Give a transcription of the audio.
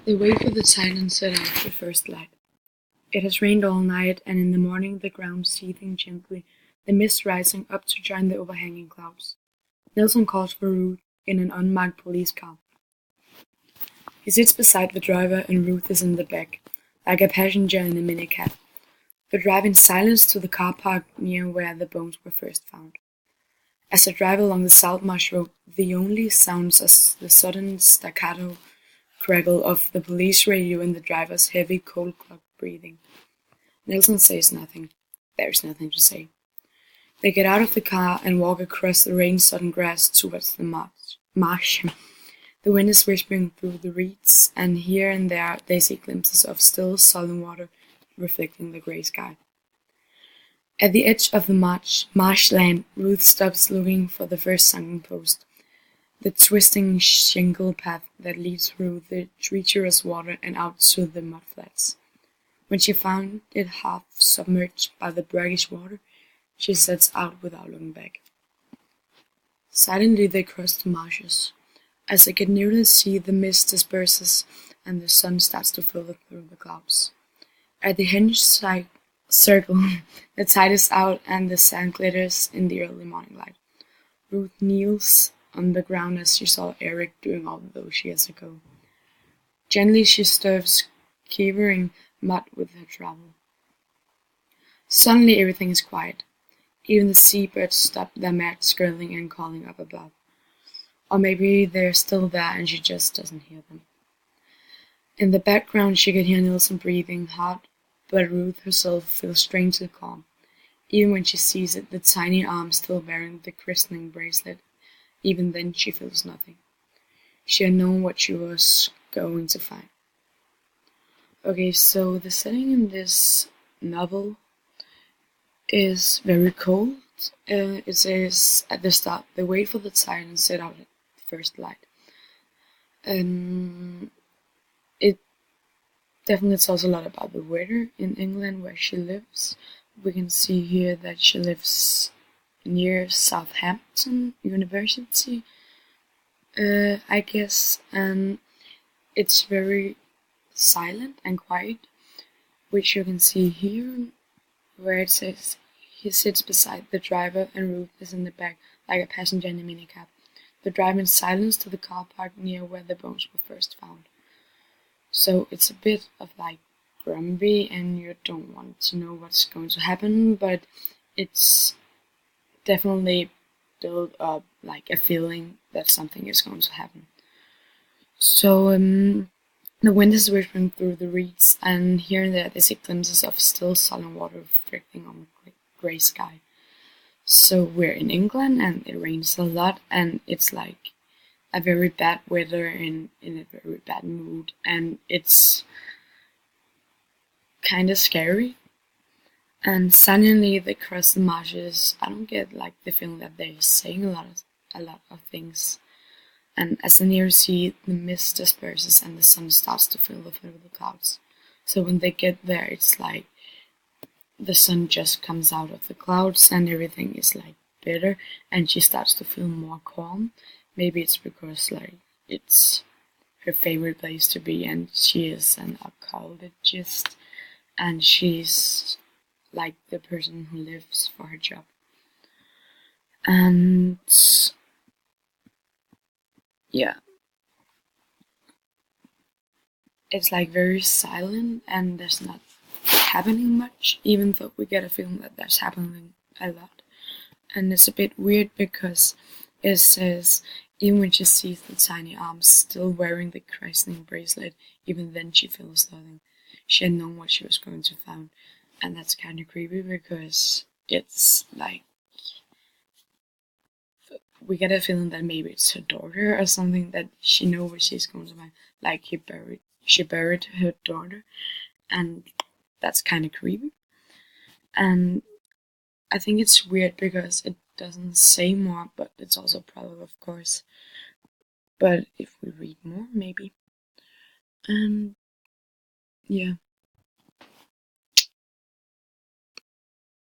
They wait for the tide and set out the first light. It has rained all night, and in the morning the ground seething gently, the mist rising up to join the overhanging clouds. Nelson calls for Ruth in an unmarked police car. He sits beside the driver and Ruth is in the back, like a passenger in a minicab. They drive in silence to the car park near where the bones were first found. As they drive along the Saltmarsh Road, the only sounds are the sudden staccato crackle of the police radio and the driver's heavy, cold-clogged breathing. Nelson says nothing. There's nothing to say. They get out of the car and walk across the rain-sodden grass towards the marsh. The wind is whispering through the reeds, and here and there they see glimpses of still, sullen water reflecting the grey sky. At the edge of the marshland, Ruth stops looking for the first sunken post, the twisting shingle path that leads through the treacherous water and out to the mudflats. When she found it half submerged by the brackish water, she sets out without looking back. Silently they cross the marshes. As they get near the sea, the mist disperses and the sun starts to filter through the clouds. At the hinged circle, the tide is out and the sand glitters in the early morning light. Ruth kneels on the ground as she saw Eric doing all those years ago. Gently she stirs quivering mud with her trowel. Suddenly everything is quiet. Even the seabirds stop their mad skirling and calling up above. Or maybe they're still there and she just doesn't hear them. In the background she can hear Nelson breathing hard, but Ruth herself feels strangely calm. Even when she sees it, the tiny arm still wearing the christening bracelet, even then she feels nothing. She had known what she was going to find. Okay, so the setting in this novel is very cold. It says at the start, they wait for the tide and set out at first light. It definitely tells a lot about the weather in England where she lives. We can see here that she lives near Southampton University, I guess, and it's very silent and quiet, which you can see here, where it says he sits beside the driver and Ruth is in the back like a passenger in a minicab. They drive in silence to the car park near where the bones were first found. So it's a bit of like grumpy and you don't want to know what's going to happen, but it's definitely built up like a feeling that something is going to happen. So the wind is whispering through the reeds, and here and there they see glimpses of still sullen water reflecting on the grey sky. So we're in England and it rains a lot and it's like a very bad weather and in a very bad mood, and it's kind of scary. And suddenly they cross the marshes. I don't get like the feeling that they're saying a lot of things. And as they near sea, the mist disperses and the sun starts to filter through the clouds. So when they get there, it's like the sun just comes out of the clouds and everything is like better, and she starts to feel more calm. Maybe it's because like it's her favorite place to be, and she is an oncologist, and she's like the person who lives for her job. And yeah, it's like very silent and there's not happening much, even though we get a feeling that there's happening a lot. And it's a bit weird because it says even when she sees the tiny arms still wearing the christening bracelet, even then she feels nothing. She had known what she was going to find, and that's kind of creepy because it's like we get a feeling that maybe it's her daughter or something, that she knows what she's going to find. Like she buried her daughter, and that's kind of creepy. And I think it's weird because it doesn't say more, but it's also probably, of course. But if we read more, maybe. And yeah.